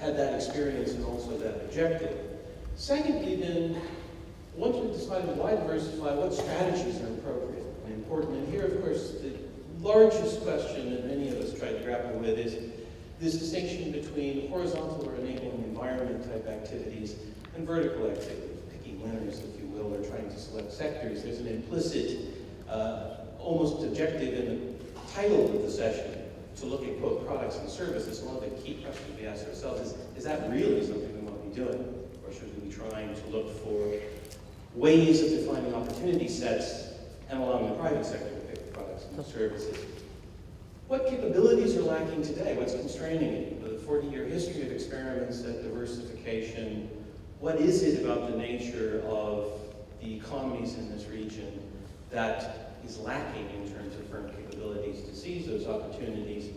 had that experience and also that objective. Secondly, then, once we've decided why diversify, what strategies are appropriate and important? And here, of course, the largest question that many of us try to grapple with is this distinction between horizontal or enabling environment type activities and vertical activities, picking winners, if you will, or trying to select sectors. There's an implicit, almost objective in the title of the session to look at, quote, products and services. One of the key questions we ask ourselves is that really something we want to be doing? Or should we be trying to look for ways of defining opportunity sets and allowing the private sector to pick products and services? What capabilities are lacking today? What's constraining it? The 40-year history of experiments at diversification. What is it about the nature of the economies in this region that is lacking in terms of firm capabilities to seize those opportunities?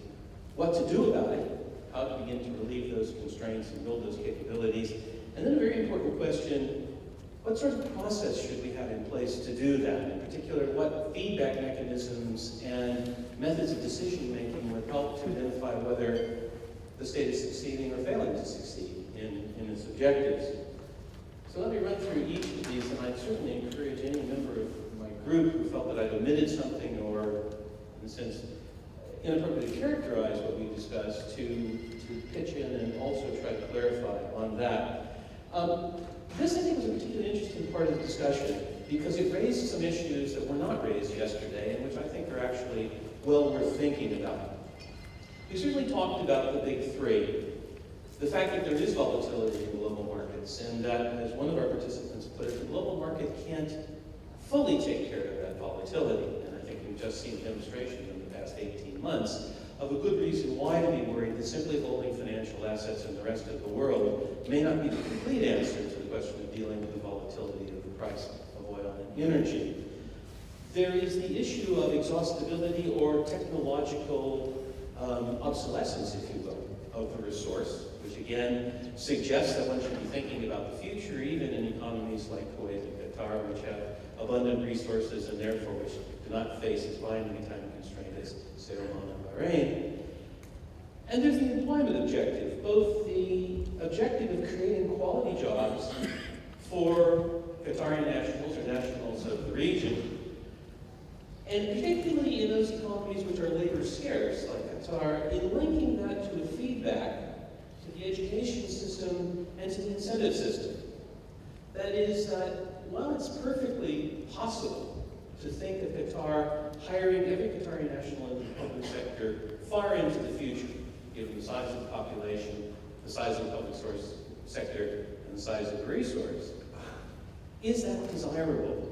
What to do about it? How to begin to relieve those constraints and build those capabilities? And then a very important question, what sort of process should we have in place to do that? In particular, what feedback mechanisms and methods of decision-making would help to identify whether the state is succeeding or failing to succeed in its objectives? So let me run through each of these, and I'd certainly encourage any member of my group who felt that I'd omitted something or, in a sense, inappropriately characterize what we discussed to pitch in and also try to clarify on that. This, I think, was a particularly interesting part of the discussion because it raised some issues that were not raised yesterday and which I think are actually well worth thinking about. We certainly talked about the big three. The fact that there is volatility in global markets and that, as one of our participants put it, the global market can't fully take care of that volatility. And I think we've just seen a demonstration in the past 18 months of a good reason why to be worried that simply holding financial assets in the rest of the world may not be the complete answer to the question of dealing with the volatility of the price of oil and energy. There is the issue of exhaustibility or technological obsolescence, if you will, of the resource, which again suggests that one should be thinking about the future, even in economies like Kuwait and Qatar, which have abundant resources and therefore which do not face as binding a time constraint as, say, Oman and Bahrain. And there's the employment objective, both the objective of creating quality jobs for Qatari nationals or nationals of the region, and particularly in those economies which are labor scarce, like Qatar, in linking that to a feedback to the education system and to the incentive system. That is that while it's perfectly possible to think of Qatar hiring every Qatari national in the public sector far into the future, given the size of the population, the size of the public source sector, and the size of the resource, is that desirable?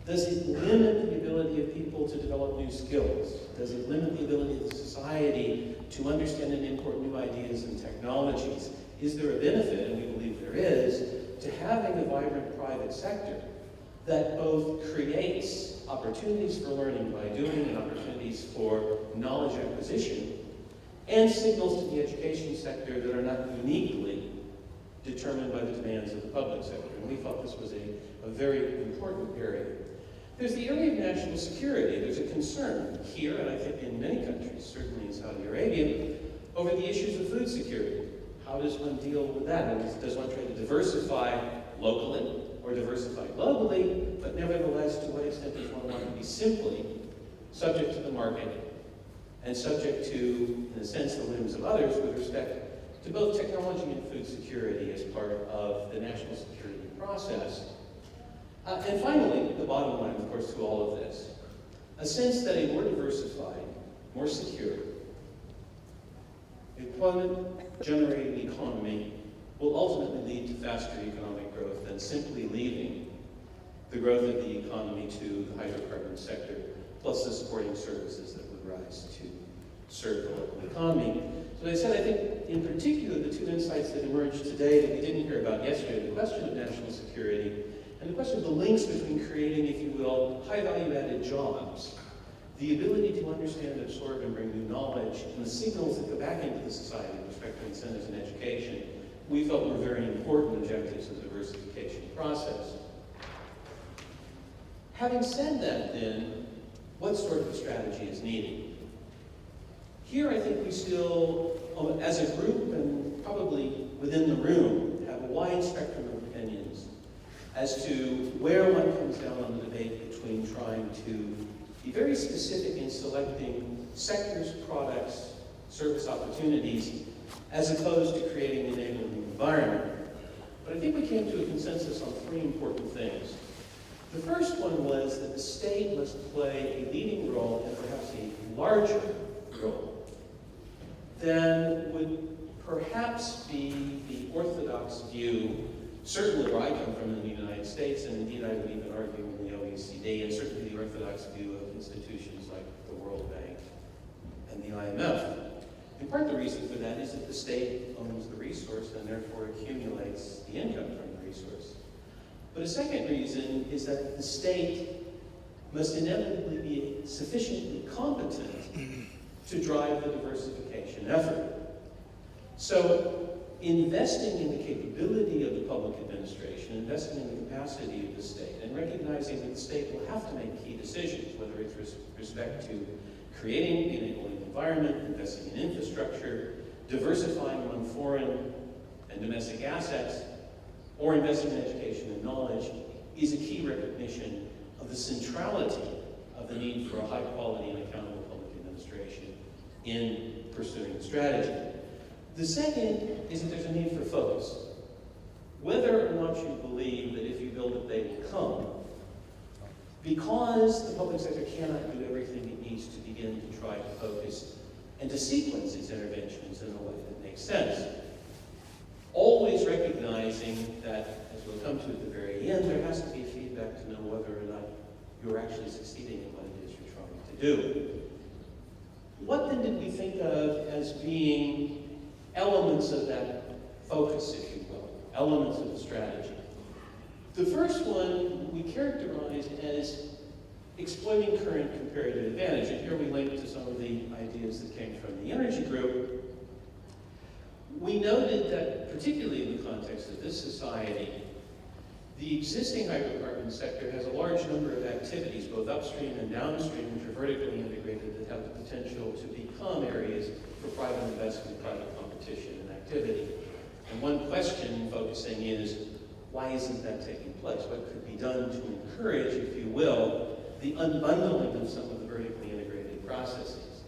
Does it limit the ability of people to develop new skills? Does it limit the ability of society to understand and import new ideas and technologies? Is there a benefit, and we believe there is, to having a vibrant private sector that both creates opportunities for learning by doing and opportunities for knowledge acquisition, and signals to the education sector that are not uniquely determined by the demands of the public sector? And we thought this was a very important area. There's the area of national security. There's a concern here, and I think in many countries, certainly in Saudi Arabia, over the issues of food security. How does one deal with that? And does one try to diversify locally or diversify globally, but nevertheless, to what extent does one want to be simply subject to the market and subject to, in a sense, the whims of others with respect to both technology and food security as part of the national security process? And finally, the bottom line, of course, to all of this, a sense that a more diversified, more secure, employment-generating economy will ultimately lead to faster economic growth than simply leaving the growth of the economy to the hydrocarbon sector, plus the supporting services that would rise to serve the local economy. So as I said, I think in particular the two insights that emerged today that we didn't hear about yesterday, the question of national security and the question of the links between creating, if you will, high-value-added jobs, the ability to understand, absorb, and bring new knowledge, and the signals that go back into the society with respect to incentives and education, we felt were very important objectives of the diversification process. Having said that, then, what sort of a strategy is needed? Here, I think we still, as a group, and probably within the room have a wide spectrum of opinions as to where one comes down on the debate between trying to be very specific in selecting sectors, products, service opportunities, as opposed to creating an enabling environment. But I think we came to a consensus on three important things. The first one was that the state must play a leading role, and perhaps a larger role, than would perhaps be the orthodox view, certainly where I come from in the United States, and indeed I would even argue in the OECD, and certainly the orthodox view of institutions like the World Bank and the IMF. In part, the reason for that is that the state owns the resource and therefore accumulates the income from the resource. But a second reason is that the state must inevitably be sufficiently competent to drive the diversification effort. So, investing in the capability of the public administration, investing in the capacity of the state, and recognizing that the state will have to make key decisions, whether it's with respect to creating the enabling environment, investing in infrastructure, diversifying among foreign and domestic assets, or investing in education and knowledge, is a key recognition of the centrality of the need for a high quality and accountable public administration in pursuing the strategy. The second is that there's a need for focus. Whether or not you believe that if you build it, they will come, because the public sector cannot do everything it needs to begin to try to focus and to sequence its interventions in a way that makes sense. Always recognizing that, as we'll come to at the very end, there has to be feedback to know whether or not you're actually succeeding in what it is you're trying to do. What then did we think of as being elements of that focus, if you will, elements of the strategy? The first one we characterized as exploiting current comparative advantage, and here we link to some of the ideas that came from the energy group. We noted that, particularly in the context of this society, the existing hydrocarbon sector has a large number of activities, both upstream and downstream, which are vertically integrated, that have the potential to become areas for private investment, private competition, and activity. And one question focusing is, why isn't that taking place? What could be done to encourage, if you will, the unbundling of some of the vertically integrated processes?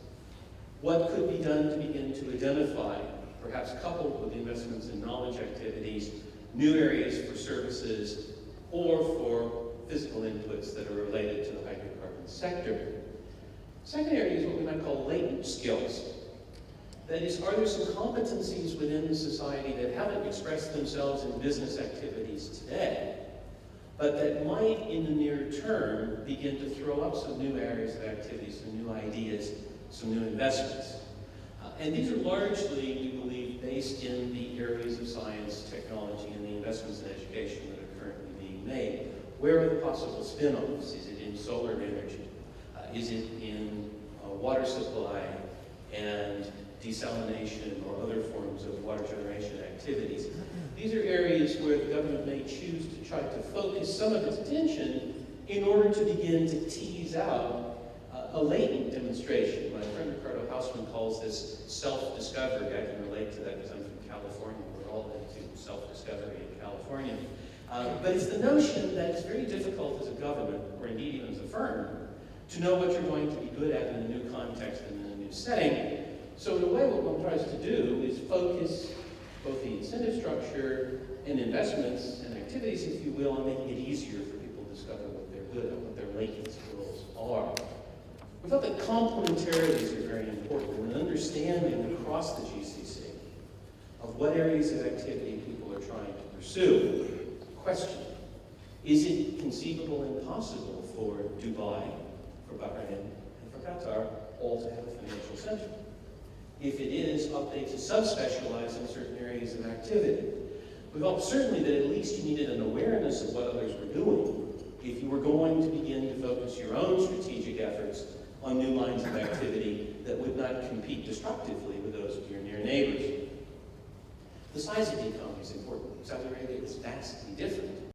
What could be done to begin to identify, perhaps coupled with investments in knowledge activities, new areas for services or for physical inputs that are related to the hydrocarbon sector? Second area is what we might call latent skills. That is, are there some competencies within the society that haven't expressed themselves in business activities today, but that might, in the near term, begin to throw up some new areas of activity, some new ideas, some new investments? And these are largely, we believe, based in the areas of science, technology, and the investments in education that are currently being made. Where are the possible spin-offs? Is it in solar energy? Is it in water supply and desalination or other forms of water generation activities? These are areas where the government may choose to try to focus some of its attention in order to begin to tease out a latent demonstration. My friend Ricardo Hausman calls this self-discovery. I can relate to that because I'm from California. We're all into self-discovery in California. But it's the notion that it's very difficult as a government, or indeed even as a firm, to know what you're going to be good at in a new context and in a new setting. So in a way, what one tries to do is focus both the incentive structure and investments and activities, if you will, on making it easier for people to discover what they're good at, what their latent skills are. We felt that complementarities are very important, and an understanding across the GCC of what areas of activity people are trying to pursue. Question: is it conceivable and possible for Dubai, for Bahrain, and for Qatar all to have a financial center? If it is, ought they to subspecialize in certain areas of activity? We felt certainly that at least you needed an awareness of what others were doing if you were going to begin to focus your own strategic efforts on new lines of activity that would not compete destructively with those of your near neighbors. The size of the economy is important. Saudi Arabia is vastly different